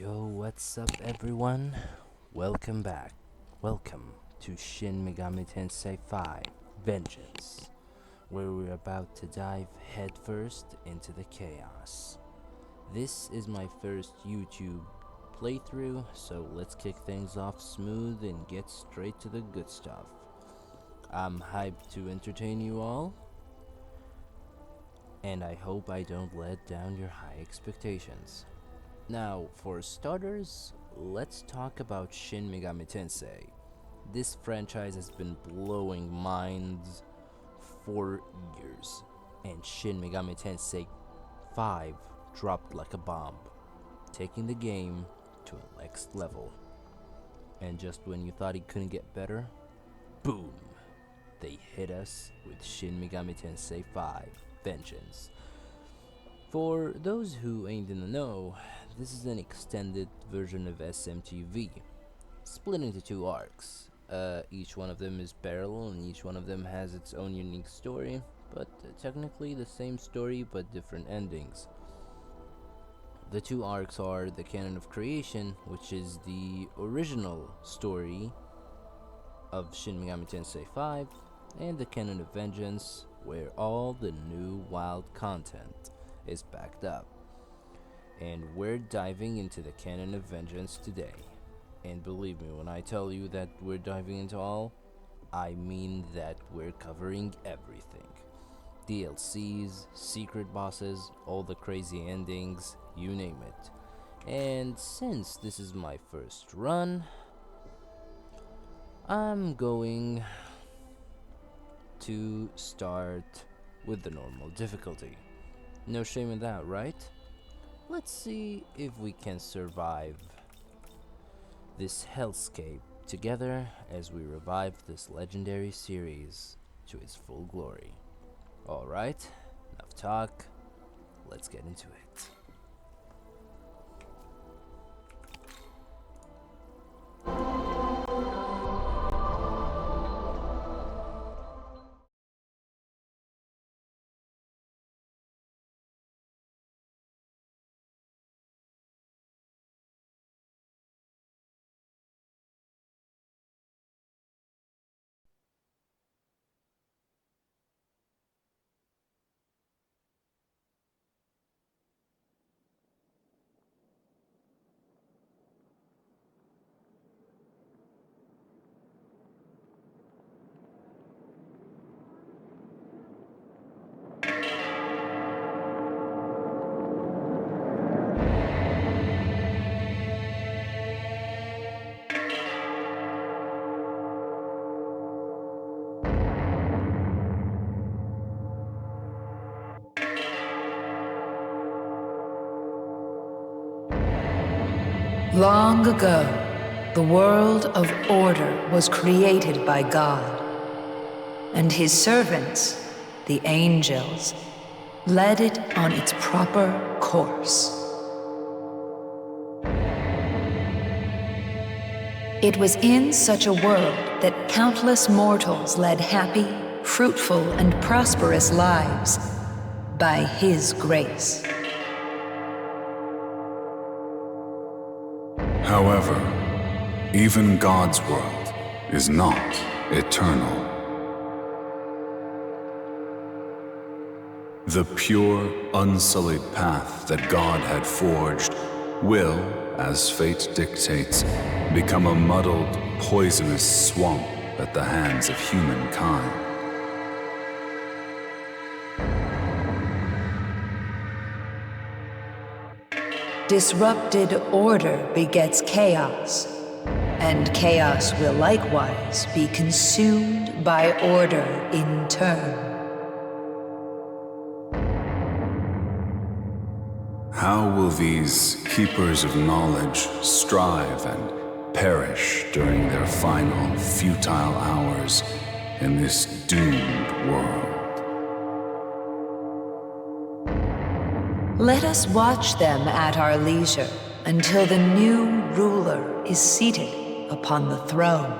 Yo, what's up everyone? Welcome back. Welcome to Shin Megami Tensei 5 Vengeance, where we're about to dive headfirst into the chaos. This is my first YouTube playthrough, so let's kick things off smooth and get straight to the good stuff. I'm hyped to entertain you all, and I hope I don't let down your high expectations. Now, for starters, let's talk about Shin Megami Tensei. This franchise has been blowing minds for years, and Shin Megami Tensei 5 dropped like a bomb, taking the game to a next level. And just when you thought it couldn't get better, boom! They hit us with Shin Megami Tensei 5 Vengeance. For those who ain't in the know, this is an extended version of SMTV, split into two arcs. Each one of them is parallel and each one of them has its own unique story, but technically the same story but different endings. The two arcs are the Canon of Creation, which is the original story of Shin Megami Tensei 5, and the Canon of Vengeance, where all the new wild content is backed up. And we're diving into the Canon of Vengeance today. And believe me, when I tell you that we're diving into all, I mean that we're covering everything. DLCs, secret bosses, all the crazy endings, you name it. And since this is my first run, I'm going to start with the normal difficulty. No shame in that, right? Let's see if we can survive this hellscape together as we revive this legendary series to its full glory. Alright, enough talk, let's get into it. Long ago, the world of order was created by God, and his servants, the angels, led it on its proper course. It was in such a world that countless mortals led happy, fruitful, and prosperous lives by his grace. However, even God's world is not eternal. The pure, unsullied path that God had forged will, as fate dictates, become a muddled, poisonous swamp at the hands of humankind. Disrupted order begets chaos, and chaos will likewise be consumed by order in turn. How will these keepers of knowledge strive and perish during their final, futile hours in this doomed world? Let us watch them at our leisure until the new ruler is seated upon the throne.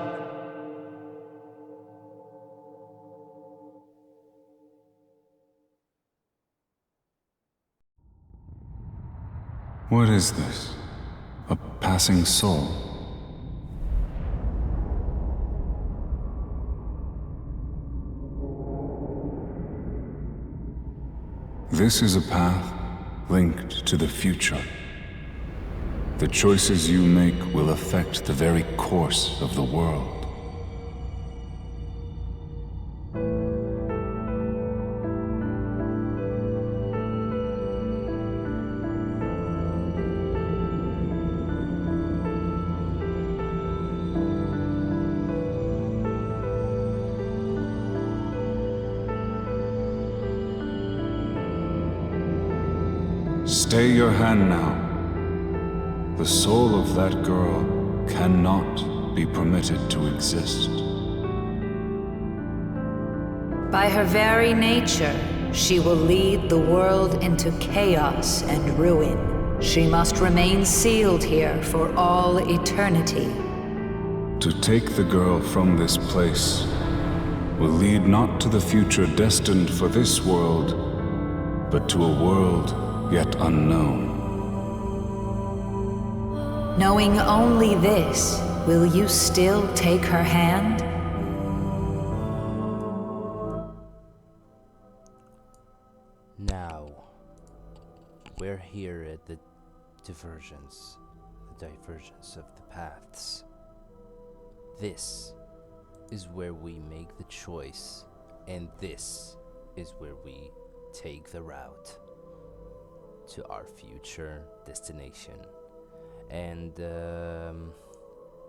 What is this? A passing soul. This is a path linked to the future. The choices you make will affect the very course of the world. Stay your hand now. The soul of that girl cannot be permitted to exist. By her very nature, she will lead the world into chaos and ruin. She must remain sealed here for all eternity. To take the girl from this place will lead not to the future destined for this world, but to a world yet unknown. Knowing only this, will you still take her hand? Now, we're here at the divergence of the paths. This is where we make the choice, and this is where we take the route to our future destination. And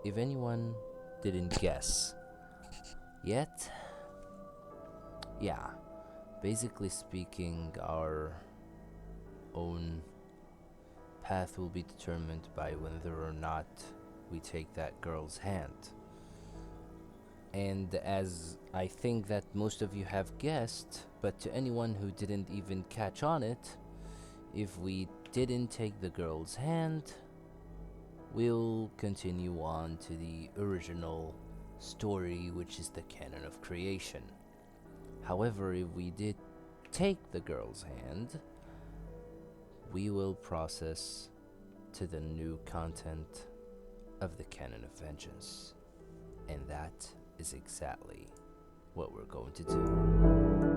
if anyone didn't guess yet, yeah, basically speaking, our own path will be determined by whether or not we take that girl's hand. And as I think that most of you have guessed, but to anyone who didn't even catch on it, if we didn't take the girl's hand, we'll continue on to the original story, which is the canon of creation. However, if we did take the girl's hand, we will process to the new content of the canon of vengeance. And that is exactly what we're going to do.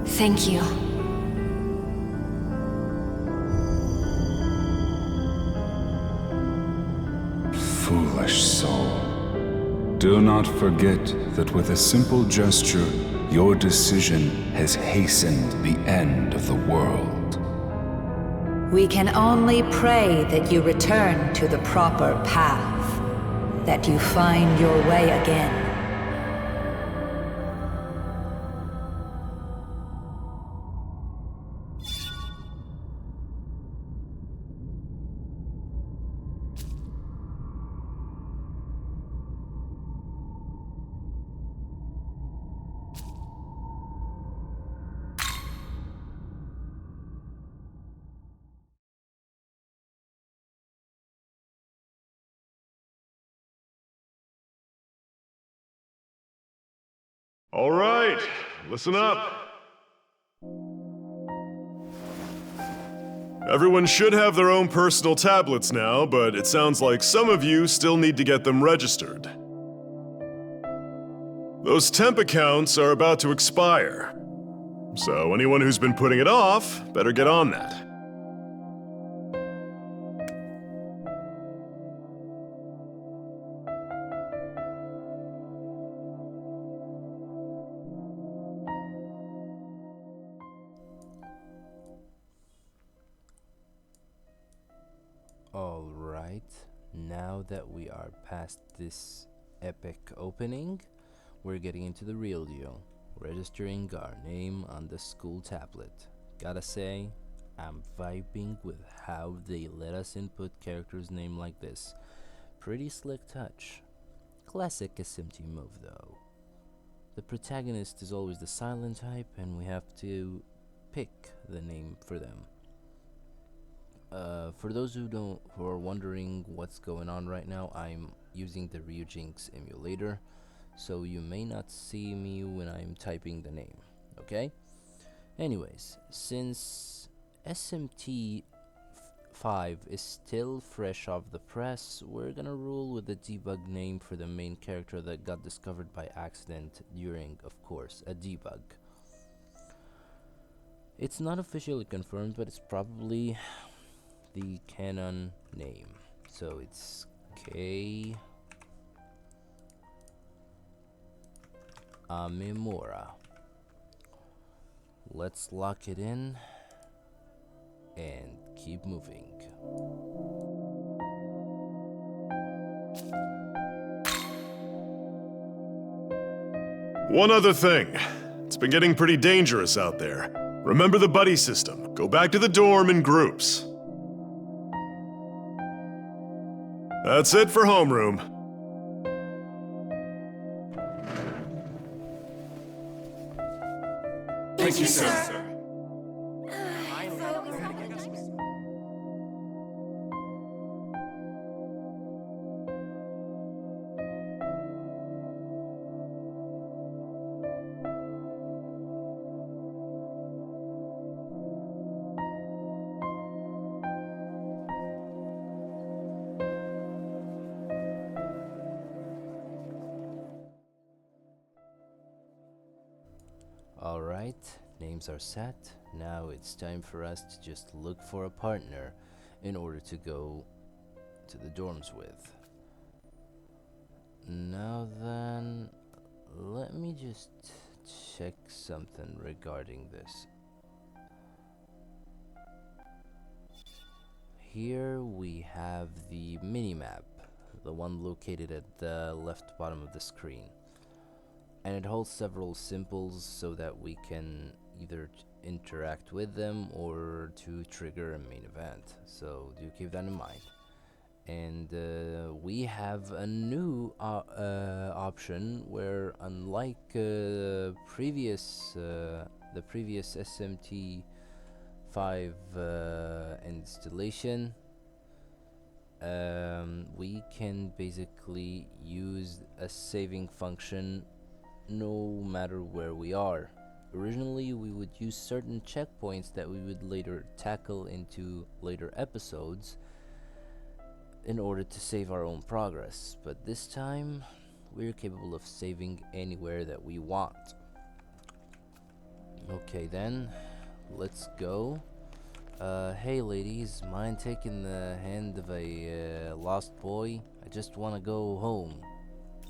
Thank you. Foolish soul. Do not forget that with a simple gesture, your decision has hastened the end of the world. We can only pray that you return to the proper path, that you find your way again. All right, listen up. Everyone should have their own personal tablets now, but it sounds like some of you still need to get them registered. Those temp accounts are about to expire, so anyone who's been putting it off better get on that. Alright, now that we are past this epic opening, we're getting into the real deal. Registering our name on the school tablet. Gotta say, I'm vibing with how they let us input characters' name like this. Pretty slick touch. Classic SMT move though. The protagonist is always the silent type and we have to pick the name for them. For those who are wondering what's going on right now, I'm using the Ryujinx emulator, so you may not see me when I'm typing the name. Okay. Anyways, since SMT 5 is still fresh off the press, we're gonna rule with the debug name for the main character that got discovered by accident during, of course, a debug. It's not officially confirmed, but it's probably the canon name. So it's K Amimura. Let's lock it in and keep moving. One other thing. It's been getting pretty dangerous out there. Remember the buddy system. Go back to the dorm in groups. That's it for homeroom. Thank you, sir. Alright, names are set. Now it's time for us to just look for a partner in order to go to the dorms with. Now then, let me just check something regarding this. Here we have the minimap, the one located at the left bottom of the screen. And it holds several symbols so that we can either interact with them or to trigger a main event. So do keep that in mind. And we have a new option where, unlike the previous SMT 5 installation, we can basically use a saving function no matter where we are. Originally, we would use certain checkpoints that we would later tackle into later episodes in order to save our own progress, but this time we're capable of saving anywhere that we want. Okay then, let's go. Hey ladies, mind taking the hand of a lost boy? I just want to go home.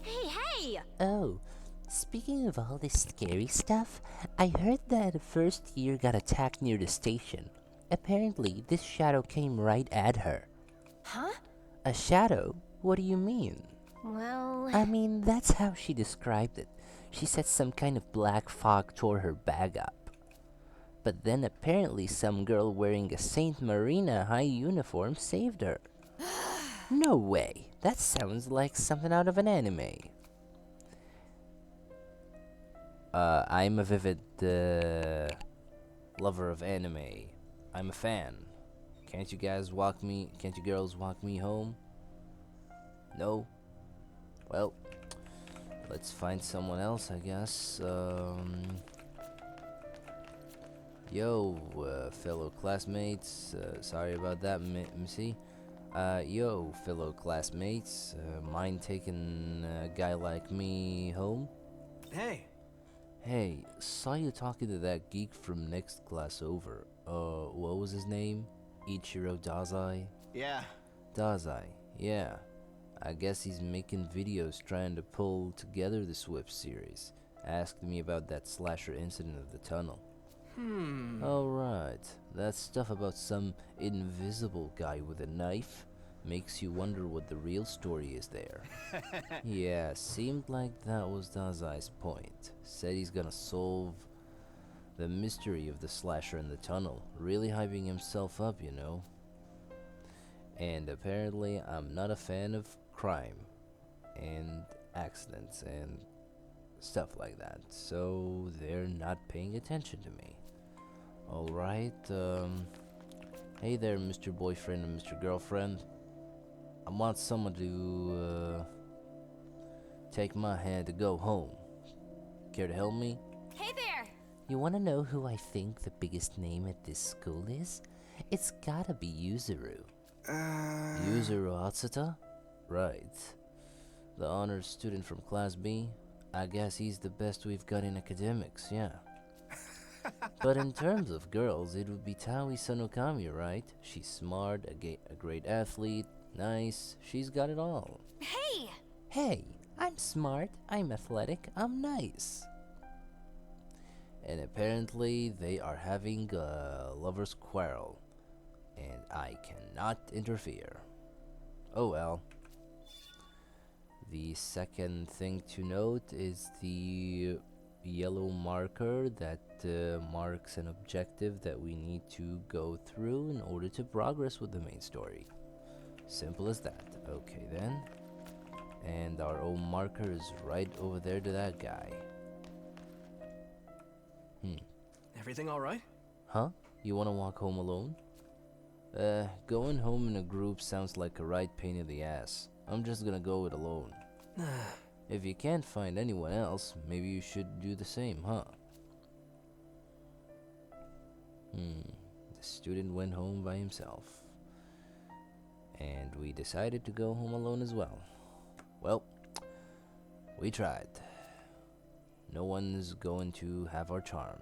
Hey! Oh, speaking of all this scary stuff, I heard that a first year got attacked near the station. Apparently, this shadow came right at her. Huh? A shadow? What do you mean? Well... I mean, that's how she described it. She said some kind of black fog tore her bag up. But then apparently some girl wearing a Saint Marina high uniform saved her. No way! That sounds like something out of an anime. I'm a vivid lover of anime. I'm a fan. Can't you girls walk me home? No? Well, let's find someone else, I guess. Yo, fellow classmates. Sorry about that, Missy. Yo, fellow classmates. Mind taking a guy like me home? Hey. Hey, saw you talking to that geek from next class over. What was his name? Ichiro Dazai? Yeah. Dazai, yeah. I guess he's making videos trying to pull together the Swift series. Asked me about that slasher incident of the tunnel. Alright, that stuff about some invisible guy with a knife makes you wonder what the real story is there. Yeah, seemed like that was Dazai's point. Said he's gonna solve the mystery of the slasher in the tunnel. Really hyping himself up, you know. And apparently I'm not a fan of crime and accidents and stuff like that, so they're not paying attention to me. Alright, Hey there, Mr. Boyfriend and Mr. Girlfriend. I want someone to take my hand to go home. Care to help me? Hey there! You wanna know who I think the biggest name at this school is? It's gotta be Yuzuru. Yuzuru Atsuta? Right. The honors student from Class B. I guess he's the best we've got in academics, yeah. But in terms of girls, it would be Taui Sonokami, right? She's smart, a great athlete, nice, she's got it all. Hey! Hey, I'm smart, I'm athletic, I'm nice. And apparently they are having a lover's quarrel, and I cannot interfere. Oh well. The second thing to note is the yellow marker that marks an objective that we need to go through in order to progress with the main story. Simple as that. Okay then. And our own marker is right over there to that guy. Everything all right? Huh? You wanna walk home alone? Going home in a group sounds like a right pain in the ass. I'm just gonna go it alone. If you can't find anyone else, maybe you should do the same, huh? The student went home by himself. And we decided to go home alone as well. Well, we tried. No one's going to have our charm.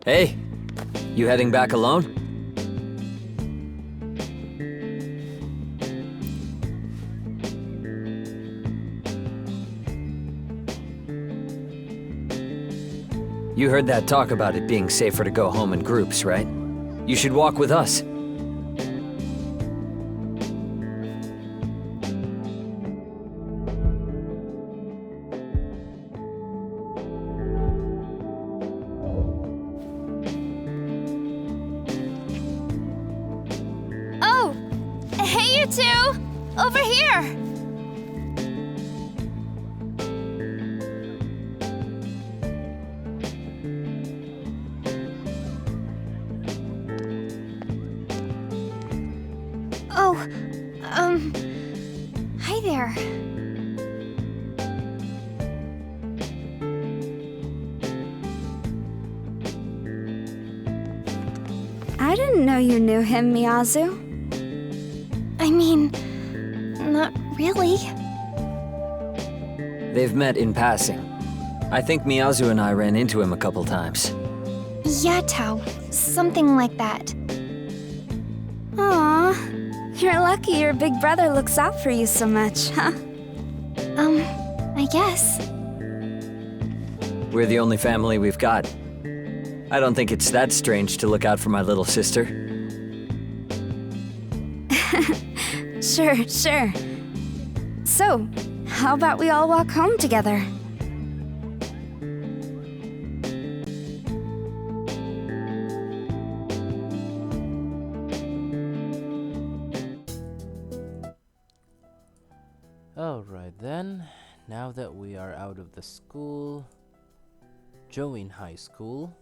Hey, you heading back alone? You heard that talk about it being safer to go home in groups, right? You should walk with us. Oh! Hey, you two! Over here! Oh, hi there. I didn't know you knew him, Miyazu. I mean, not really. They've met in passing. I think Miyazu and I ran into him a couple times. Yeah, Tao. Something like that. Aw, you're lucky your big brother looks out for you so much, huh? I guess. We're the only family we've got. I don't think it's that strange to look out for my little sister. Sure. So, how about we all walk home together? Alright then, now that we are out of the school, Join High School,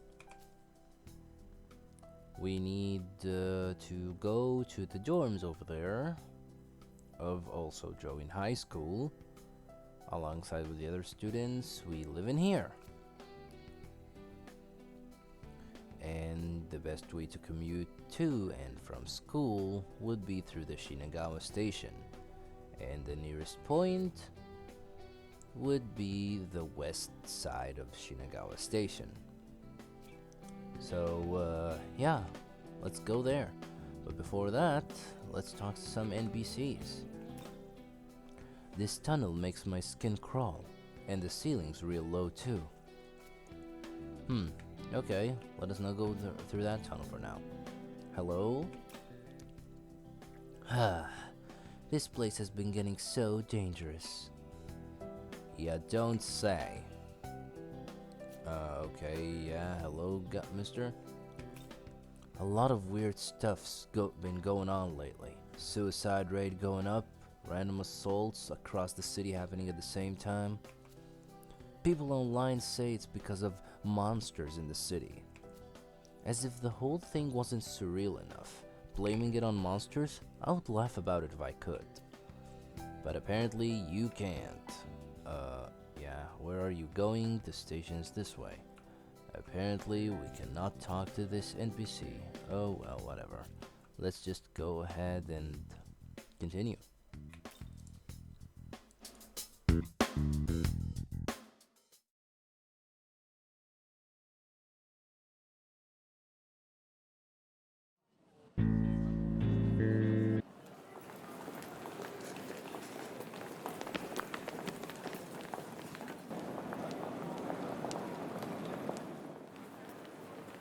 we need to go to the dorms over there of also Join High School. Alongside with the other students, we live in here. And the best way to commute to and from school would be through the Shinagawa station. And the nearest point would be the west side of Shinagawa station. So, yeah, let's go there. But before that, let's talk to some NPCs. This tunnel makes my skin crawl, and the ceiling's real low too. Okay, let us not go through that tunnel for now. Hello? This place has been getting so dangerous. Yeah, don't say. Okay, yeah, hello, mister? A lot of weird stuff's been going on lately. Suicide rate going up, random assaults across the city happening at the same time. People online say it's because of monsters in the city. As if the whole thing wasn't surreal enough. Blaming it on monsters, I would laugh about it if I could. But apparently you can't. Yeah, where are you going? The station's this way. Apparently we cannot talk to this NPC. Oh well, whatever. Let's just go ahead and continue.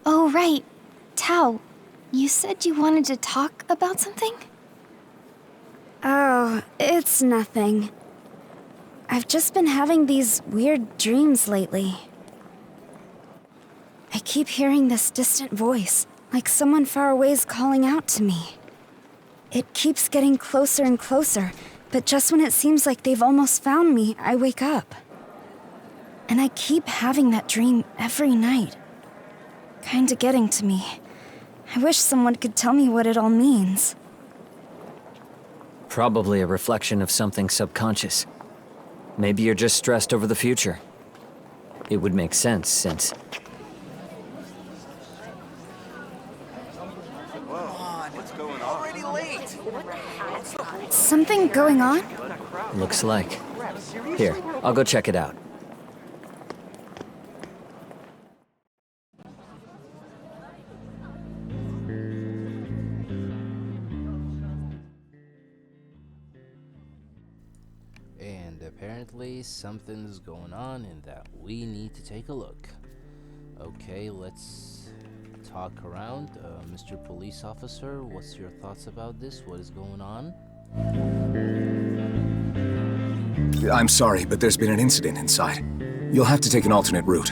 Oh, right. Tao, you said you wanted to talk about something? Oh, it's nothing. I've just been having these weird dreams lately. I keep hearing this distant voice, like someone far away is calling out to me. It keeps getting closer and closer, but just when it seems like they've almost found me, I wake up. And I keep having that dream every night. Kinda getting to me. I wish someone could tell me what it all means. Probably a reflection of something subconscious. Maybe you're just stressed over the future. It would make sense since... Something going on? Looks like. Here, I'll go check it out. And apparently something's going on and that we need to take a look. Okay, let's talk around. Mr. Police Officer, what's your thoughts about this? What is going on? I'm sorry, but there's been an incident inside. You'll have to take an alternate route.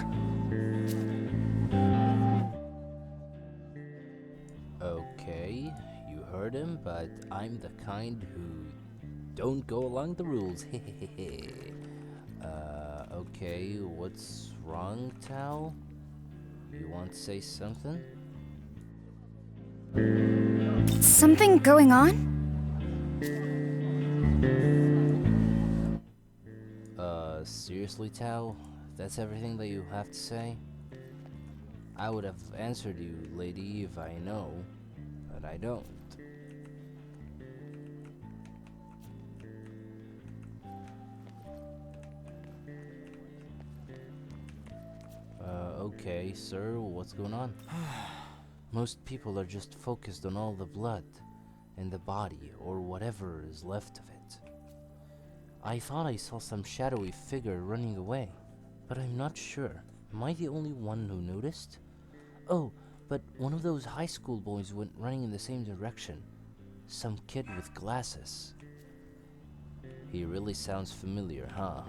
Okay, you heard him, but I'm the kind who don't go along the rules. Okay, what's wrong, Tal? You want to say something? Something going on? Seriously, Tal? That's everything that you have to say? I would have answered you, lady, if I know, but I don't. Okay, sir, what's going on? Most people are just focused on all the blood in the body, or whatever is left of it. I thought I saw some shadowy figure running away, but I'm not sure. Am I the only one who noticed? Oh, but one of those high school boys went running in the same direction. Some kid with glasses. He really sounds familiar, huh?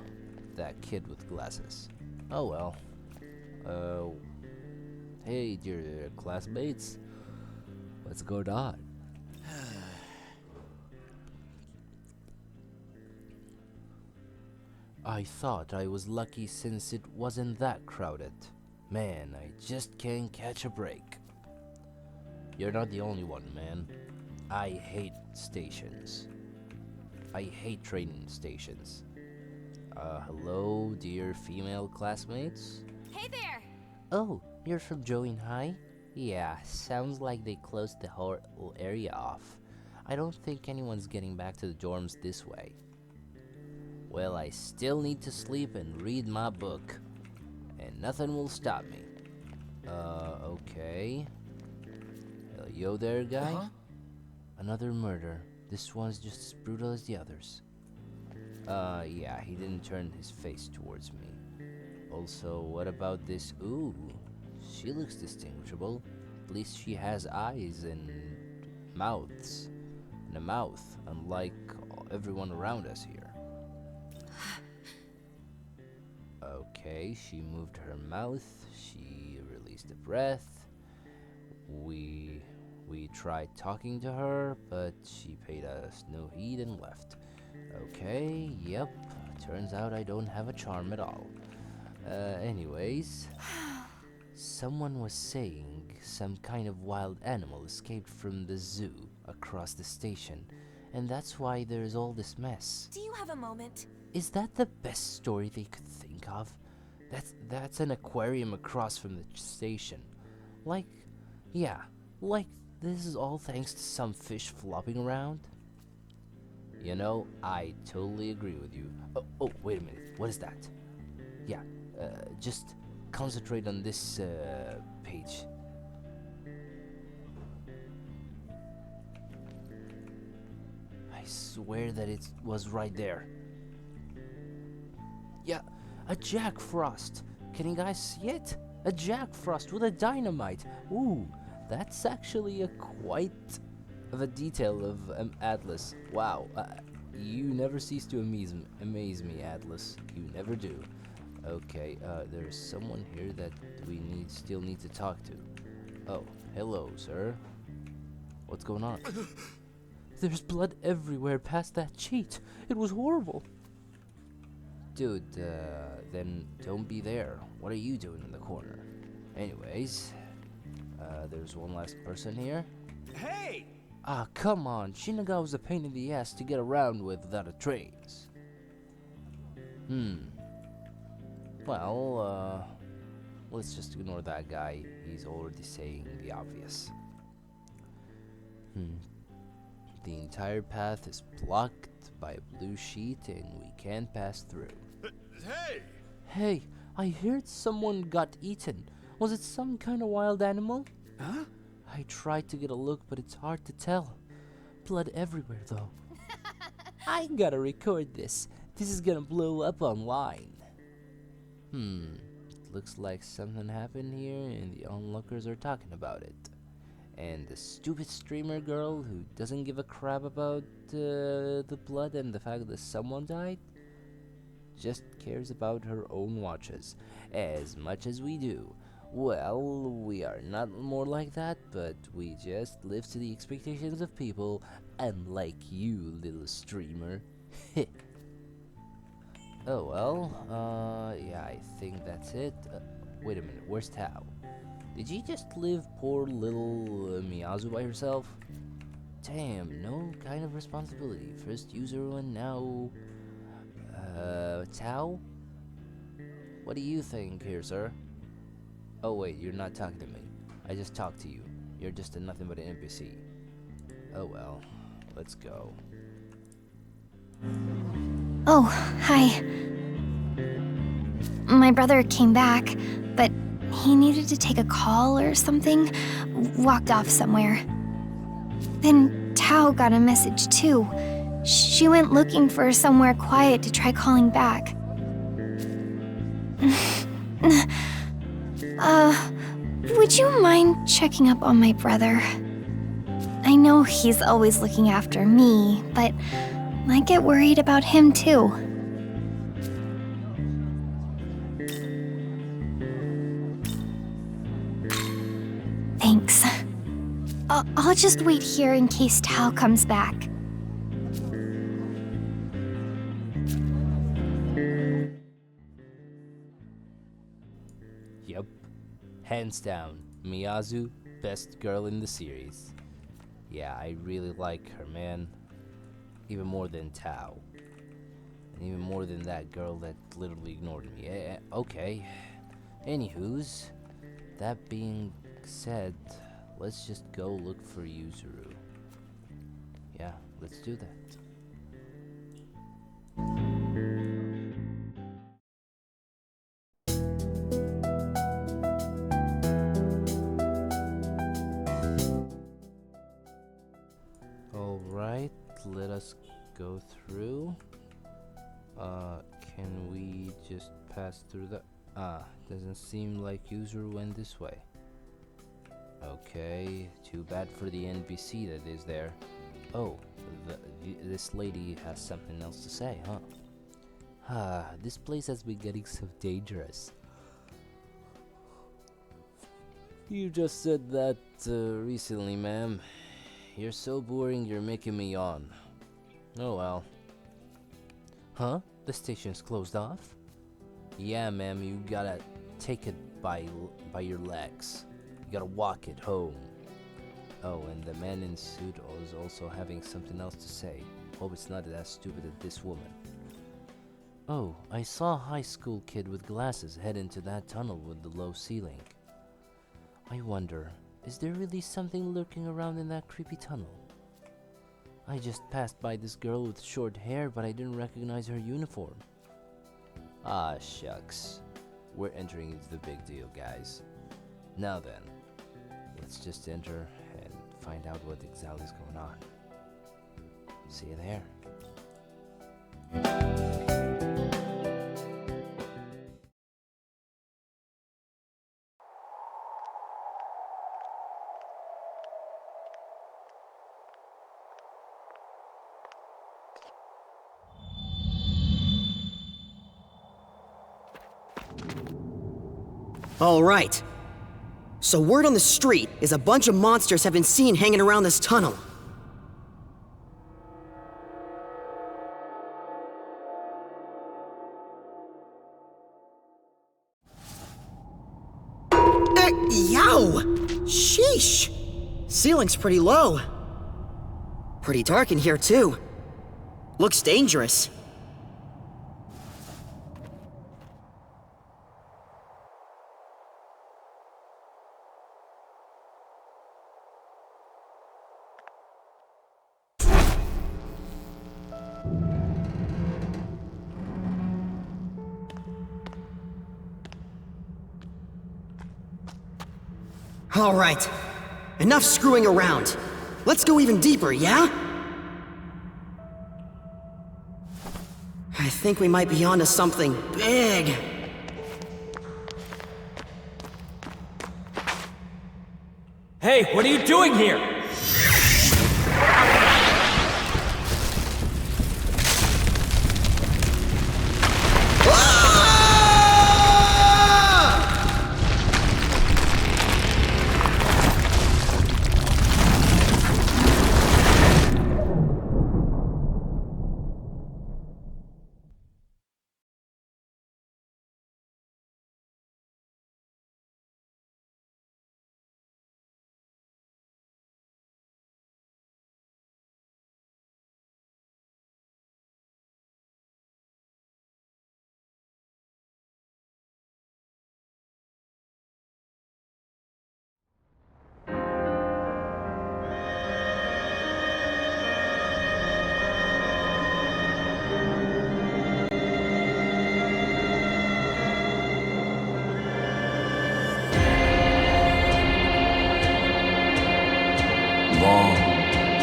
That kid with glasses. Oh well. Hey, dear classmates. What's going on? I thought I was lucky since it wasn't that crowded. Man, I just can't catch a break. You're not the only one, man. I hate stations. I hate train stations. Hello, dear female classmates? Hey there! Oh, you're from Join High? Yeah, sounds like they closed the whole area off. I don't think anyone's getting back to the dorms this way. Well, I still need to sleep and read my book. And nothing will stop me. Okay. Yo there, guy? Another murder. This one's just as brutal as the others. Yeah, he didn't turn his face towards me. Also, what about this? Ooh, she looks distinguishable. At least she has eyes and mouths. And a mouth, unlike everyone around us here. Okay, she moved her mouth. She released a breath. We We tried talking to her, but she paid us no heed and left. Okay, yep. Turns out I don't have a charm at all. Anyways, someone was saying some kind of wild animal escaped from the zoo across the station, and that's why there's all this mess. Do you have a moment? Is that the best story they could think of? That's an aquarium across from the station. Like, yeah, like this is all thanks to some fish flopping around? You know, I totally agree with you. Oh, wait a minute. What is that? Yeah, just concentrate on this page. I swear that it was right there. Yeah, a Jack Frost. Can you guys see it? A Jack Frost with a dynamite. Ooh, that's actually a quite of a detail of Atlas. Wow, you never cease to amaze me, Atlas. You never do. Okay, there's someone here that we still need to talk to. Oh, hello, sir. What's going on? There's blood everywhere past that cheat. It was horrible. Dude, then don't be there. What are you doing in the corner? Anyways, there's one last person here. Hey! Ah, come on. Shinaga was a pain in the ass to get around with without a trains. Well, let's just ignore that guy. He's already saying the obvious. The entire path is blocked by a blue sheet and we can't pass through. Hey! Hey, I heard someone got eaten. Was it some kind of wild animal? Huh? I tried to get a look, but it's hard to tell. Blood everywhere, though. I gotta record this. This is gonna blow up online. Looks like something happened here, and the onlookers are talking about it. And the stupid streamer girl who doesn't give a crap about the blood and the fact that someone died just cares about her own watches as much as we do. Well, we are not more like that, but we just live to the expectations of people, unlike you, little streamer. Oh well, yeah, I think that's it. Wait a minute, where's Tao? Did she just leave poor little Miyazu by herself? Damn, no kind of responsibility. First Yuzuru and now... Tao? What do you think here, sir? Oh wait, you're not talking to me. I just talked to you. You're just nothing but an NPC. Oh well, let's go. Oh, hi. My brother came back, but he needed to take a call or something. Walked off somewhere. Then Tao got a message too. She went looking for somewhere quiet to try calling back. Would you mind checking up on my brother? I know he's always looking after me, but I get worried about him too. Thanks. I'll just wait here in case Tao comes back. Yep. Hands down, Miyazu, best girl in the series. Yeah, I really like her, man. Even more than Tao. And even more than that girl that literally ignored me. Okay. Anywho's, that being said, let's just go look for Yuzuru. Yeah, let's do that. Alright, let us go through. Can we just pass through the... doesn't seem like Yuzuru went this way. Okay, too bad for the NPC that is there. Oh, this lady has something else to say, huh? This place has been getting so dangerous. You just said that recently, ma'am. You're so boring, you're making me yawn. Oh well. Huh? The station's closed off? Yeah, ma'am, you gotta take it by your legs. You gotta walk it home. Oh, and the man in suit was also having something else to say. Hope it's not as stupid as this woman. Oh, I saw a high school kid with glasses head into that tunnel with the low ceiling. I wonder, is there really something lurking around in that creepy tunnel? I just passed by this girl with short hair, but I didn't recognize her uniform. Ah, shucks. We're entering into the big deal, guys. Now then, let's just enter and find out what exactly is going on. See you there. All right. So word on the street is a bunch of monsters have been seen hanging around this tunnel. Yow! Sheesh! Ceiling's pretty low. Pretty dark in here, too. Looks dangerous. All right. Enough screwing around. Let's go even deeper, yeah? I think we might be onto something big. Hey, what are you doing here?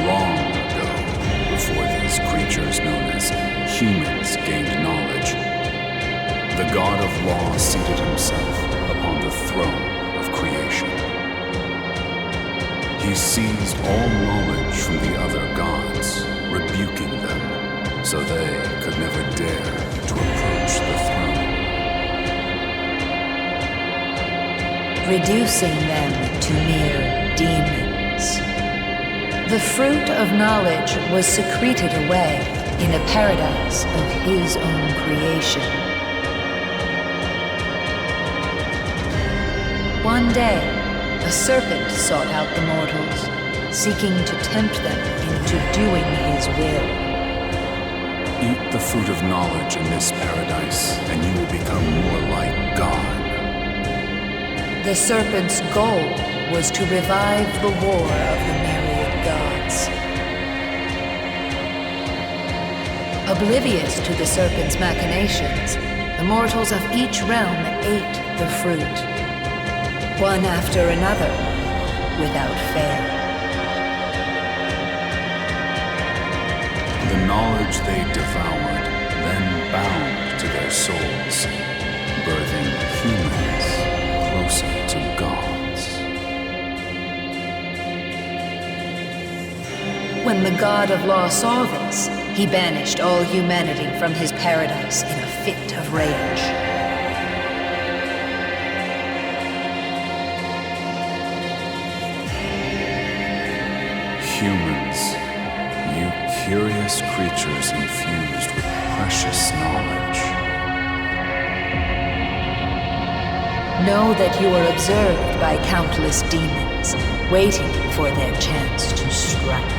Long ago, before these creatures known as humans gained knowledge, the god of law seated himself upon the throne of creation. He seized all knowledge from the other gods, rebuking them, so they could never dare to approach the throne. Reducing them to mere demons. The fruit of knowledge was secreted away in a paradise of his own creation. One day, a serpent sought out the mortals, seeking to tempt them into doing his will. Eat the fruit of knowledge in this paradise, and you will become more like God. The serpent's goal was to revive the war of the myriad gods. Oblivious to the serpent's machinations, the mortals of each realm ate the fruit, one after another, without fail. The knowledge they devoured then bound to their souls, birthing humans closer to gods. When the god of law saw this, he banished all humanity from his paradise in a fit of rage. humans, you curious creatures infused with precious knowledge. Know that you are observed by countless demons, waiting for their chance to strike.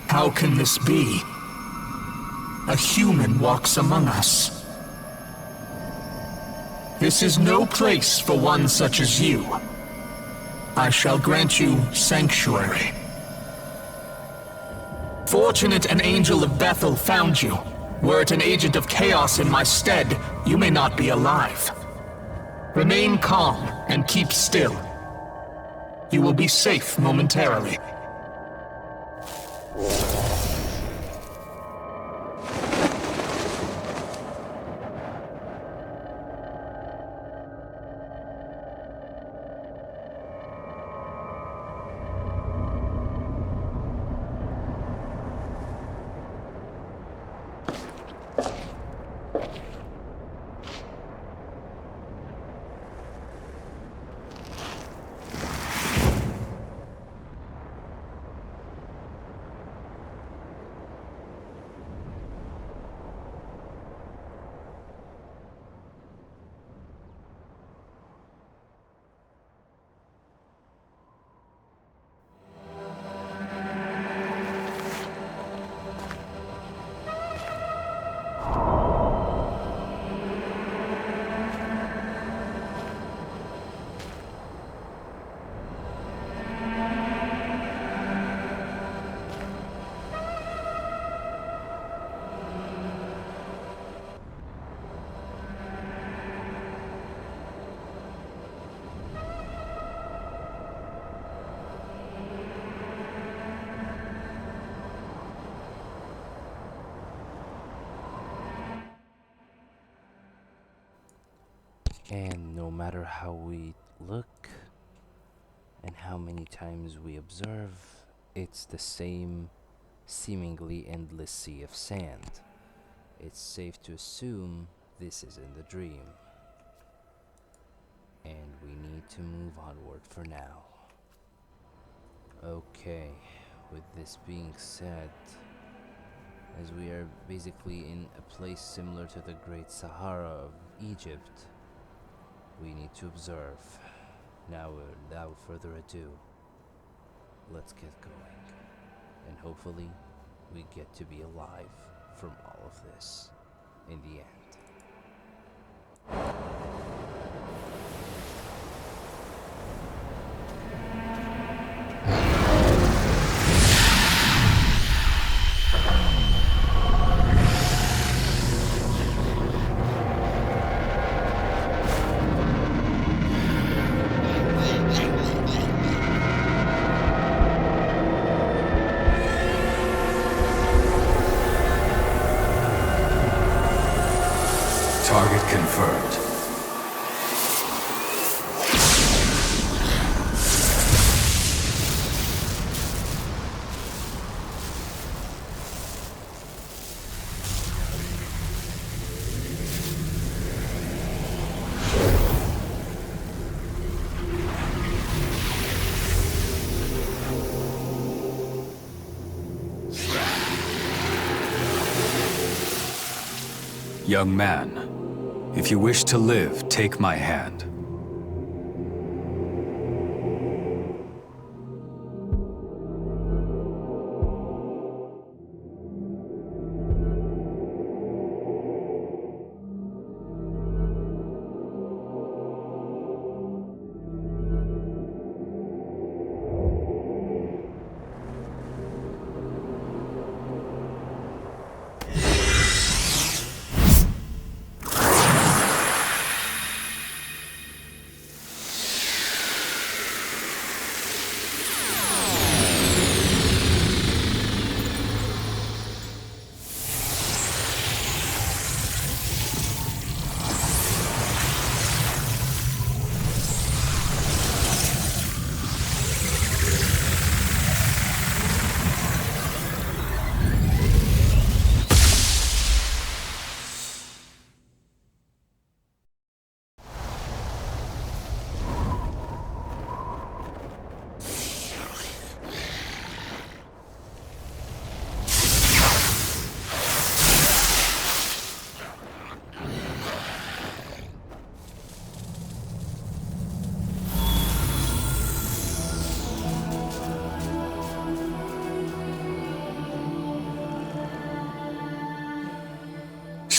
How can this be? A human walks among us. This is no place for one such as you. I shall grant you sanctuary. Fortunate an angel of Bethel found you. Were it an agent of chaos in my stead, you may not be alive. Remain calm and keep still. You will be safe momentarily. And no matter how we look and how many times we observe, it's the same seemingly endless sea of sand. It's safe to assume this isn't the dream. And we need to move onward for now. Okay, with this being said, as we are basically in a place similar to the Great Sahara of Egypt, we need to observe. Now, without further ado, let's get going. And hopefully, we get to be alive from all of this in the end. Target confirmed. Young man, if you wish to live, take my hand.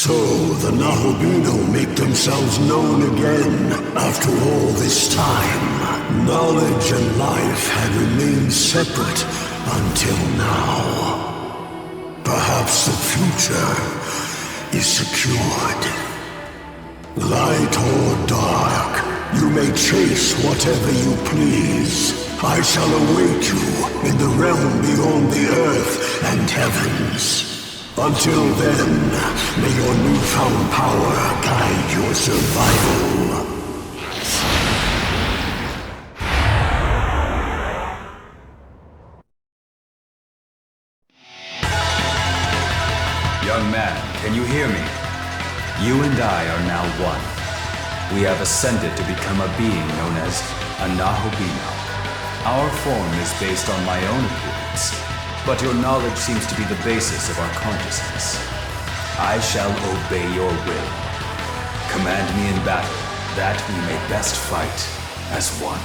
So the Nahobino make themselves known again after all this time. Knowledge and life had remained separate until now. Perhaps the future is secured. Light or dark, you may chase whatever you please. I shall await you in the realm beyond the earth and heavens. Until then, may your newfound power guide your survival. Young man, can you hear me? You and I are now one. We have ascended to become a being known as a Nahobino. Our form is based on my own appearance, but your knowledge seems to be the basis of our consciousness. I shall obey your will. Command me in battle, that we may best fight as one.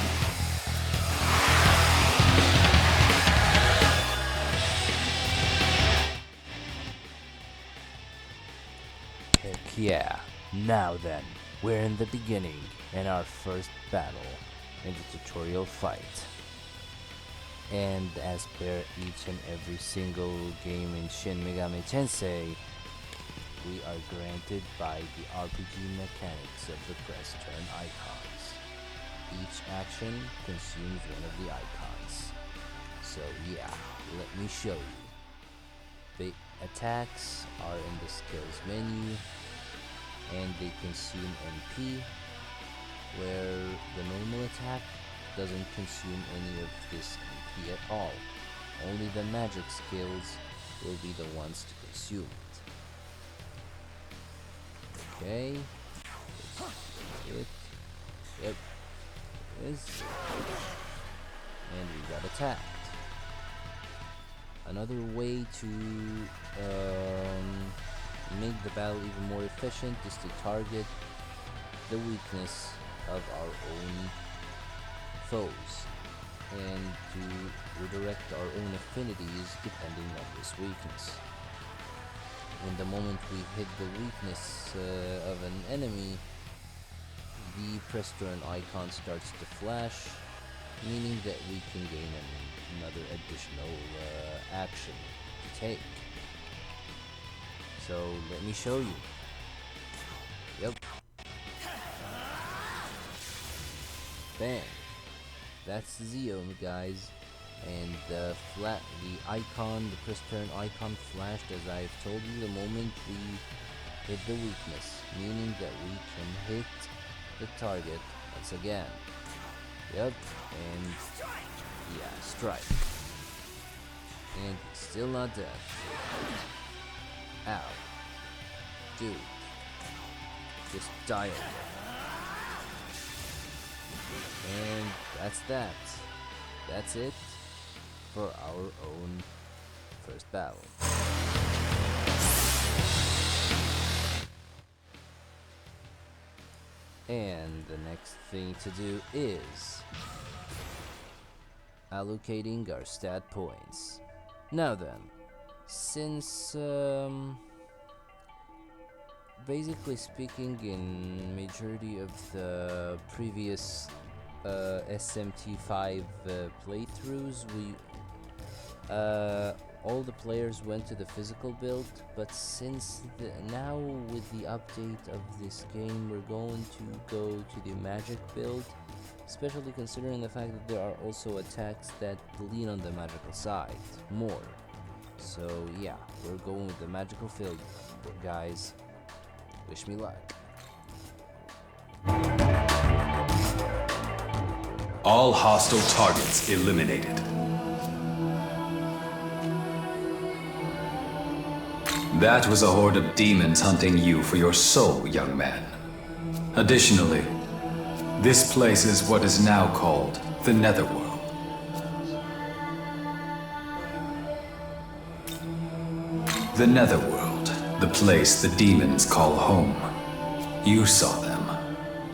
Heck yeah. Now then, we're in the beginning, in our first battle, in the tutorial fight. And as per each and every single game in Shin Megami Tensei, we are granted by the RPG mechanics of the press turn icons. Each action consumes one of the icons. So yeah, let me show you. The attacks are in the skills menu, and they consume MP, where the normal attack doesn't consume any of this MP at all. Only the magic skills will be the ones to consume it. Okay. That's it. Yep. This. And we got attacked. Another way to make the battle even more efficient is to target the weakness of our own foes and to redirect our own affinities depending on this weakness. In the moment we hit the weakness of an enemy, the press turn icon starts to flash, meaning that we can gain another additional action to take. So let me show you. Yep. Bam. That's Zeom, guys. And the icon, the press turn icon flashed as I've told you the moment we hit the weakness, meaning that we can hit the target once again. Yep. And yeah, strike. And still not dead. Ow. Dude. Just die already. And that's that. That's it for our own first battle. And the next thing to do is allocating our stat points. Now then, since basically speaking, in majority of the previous SMT5 playthroughs, all the players went to the physical build, but since now with the update of this game, we're going to go to the magic build, especially considering the fact that there are also attacks that lean on the magical side more. So yeah, we're going with the magical field, guys. Wish me luck. All hostile targets eliminated. That was a horde of demons hunting you for your soul, young man. Additionally, this place is what is now called the Netherworld. The Netherworld, the place the demons call home. You saw them.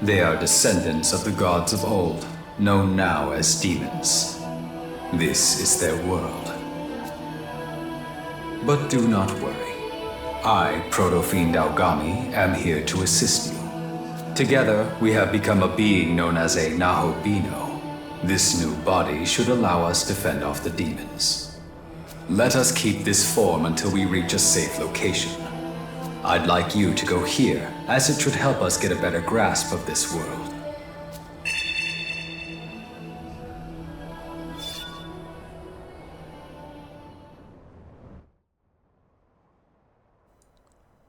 They are descendants of the gods of old, known now as demons. This is their world. But do not worry. I, Proto-Fiend Aogami, am here to assist you. Together, we have become a being known as a Nahobino. This new body should allow us to fend off the demons. Let us keep this form until we reach a safe location. I'd like you to go here, as it should help us get a better grasp of this world.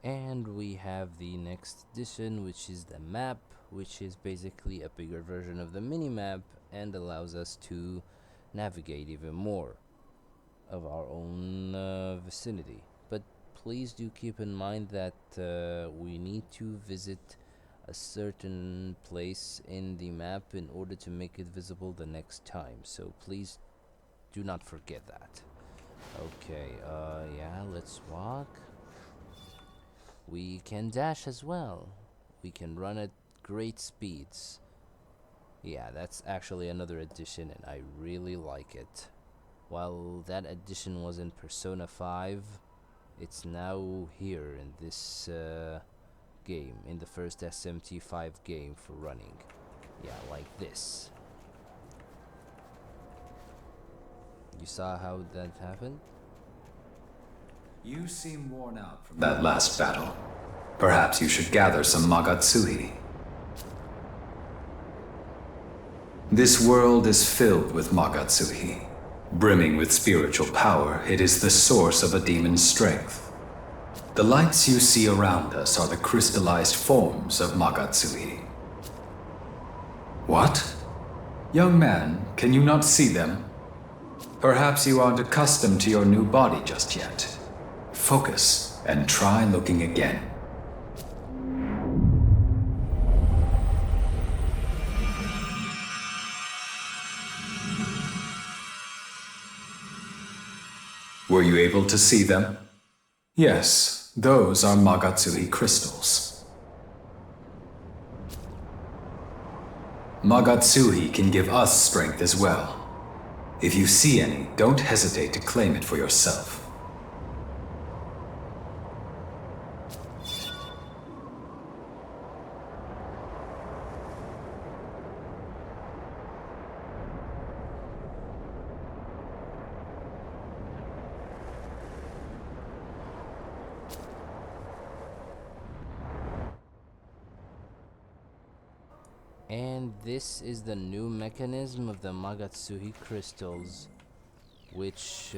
And we have the next addition, which is the map, which is basically a bigger version of the mini-map and allows us to navigate even more of our own vicinity. But please do keep in mind that we need to visit a certain place in the map in order to make it visible the next time, so please do not forget that. Okay, yeah, let's walk. We can dash as well. We can run at great speeds. Yeah, that's actually another addition and I really like it. While that addition was in Persona 5, it's now here in this game, in the first SMT5 game for running. Yeah, like this. You saw how that happened? You seem worn out from that last battle. Perhaps you should gather some Magatsuhi. This world is filled with Magatsuhi. Brimming with spiritual power, it is the source of a demon's strength. The lights you see around us are the crystallized forms of Magatsuhi. What? Young man, can you not see them? Perhaps you aren't accustomed to your new body just yet. Focus and try looking again. Were you able to see them? Yes, those are Magatsuhi crystals. Magatsuhi can give us strength as well. If you see any, don't hesitate to claim it for yourself. And this is the new mechanism of the Magatsuhi crystals, which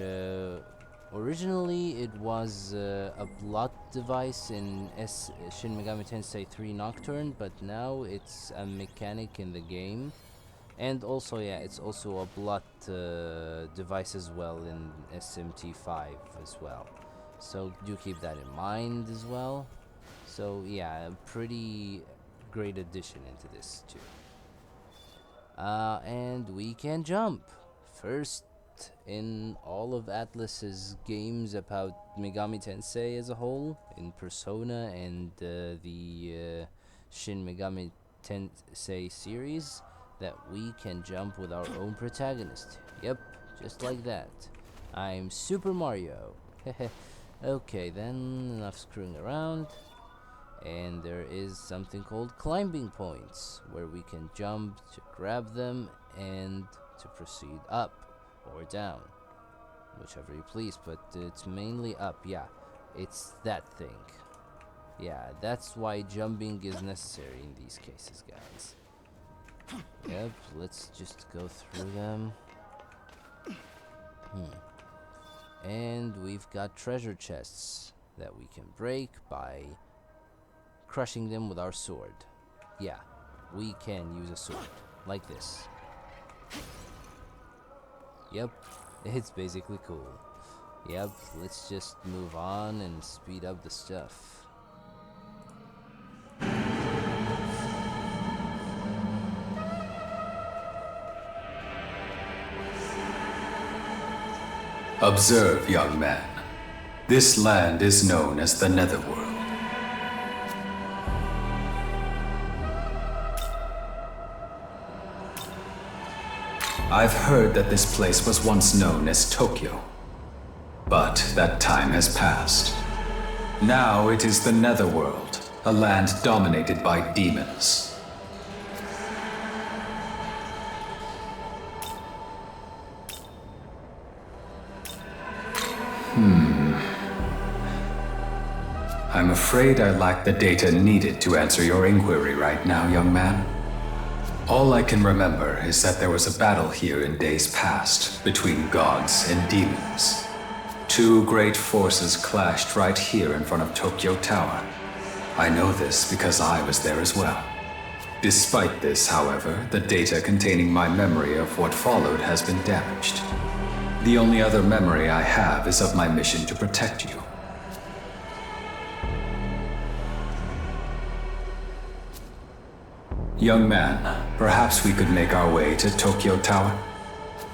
originally it was a plot device in Shin Megami Tensei 3 Nocturne, but now it's a mechanic in the game. And also, yeah, it's also a plot device as well in SMT5 as well. So do keep that in mind as well. So yeah, a pretty great addition into this too. And we can jump. First in all of Atlus's games about Megami Tensei as a whole, in Persona and the Shin Megami Tensei series, that we can jump with our own protagonist. Yep, just like that. I'm Super Mario. Okay, then enough screwing around. And there is something called climbing points, where we can jump to grab them and to proceed up or down, whichever you please, but it's mainly up. Yeah, it's that thing. Yeah, that's why jumping is necessary in these cases, guys. Yep, let's just go through them. And we've got treasure chests that we can break by crushing them with our sword. Yeah, we can use a sword like this. Yep, it's basically cool. Yep, let's just move on and speed up the stuff. Observe, young man. This land is known as the Netherworld. I've heard that this place was once known as Tokyo, but that time has passed. Now it is the Netherworld, a land dominated by demons. I'm afraid I lack the data needed to answer your inquiry right now, young man. All I can remember is that there was a battle here in days past between gods and demons. Two great forces clashed right here in front of Tokyo Tower. I know this because I was there as well. Despite this, however, the data containing my memory of what followed has been damaged. The only other memory I have is of my mission to protect you. Young man, perhaps we could make our way to Tokyo Tower?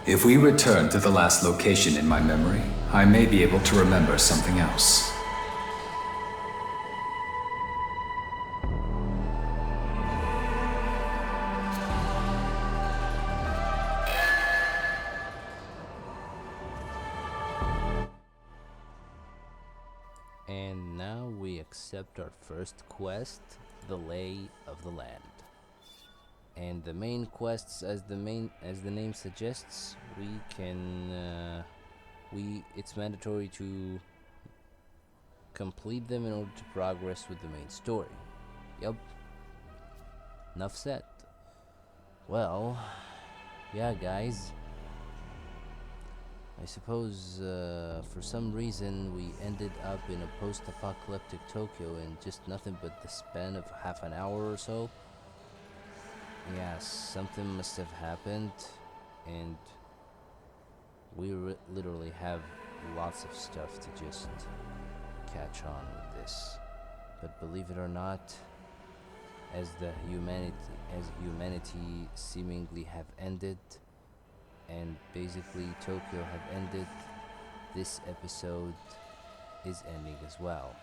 If we return to the last location in my memory, I may be able to remember something else. And now we accept our first quest, the Lay of the Land. And the main quests, as the name suggests, it's mandatory to complete them in order to progress with the main story. Yup. Enough said. Well, yeah, guys. I suppose for some reason we ended up in a post-apocalyptic Tokyo in just nothing but the span of half an hour or so. Yeah, something must have happened, and we literally have lots of stuff to just catch on with this. But believe it or not, as humanity seemingly have ended, and basically Tokyo have ended, this episode is ending as well.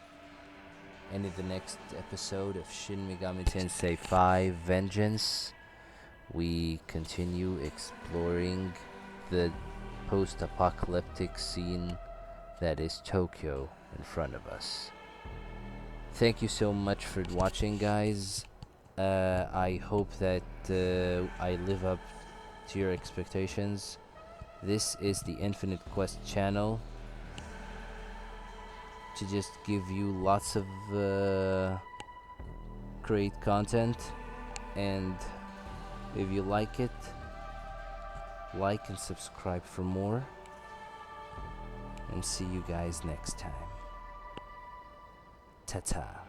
And in the next episode of Shin Megami Tensei 5 Vengeance, we continue exploring the post-apocalyptic scene that is Tokyo in front of us. Thank you so much for watching, guys. I hope that I live up to your expectations. This is the Infinite Quest channel, to just give you lots of great content, and if you like it, like and subscribe for more, and see you guys next time. Ta-ta.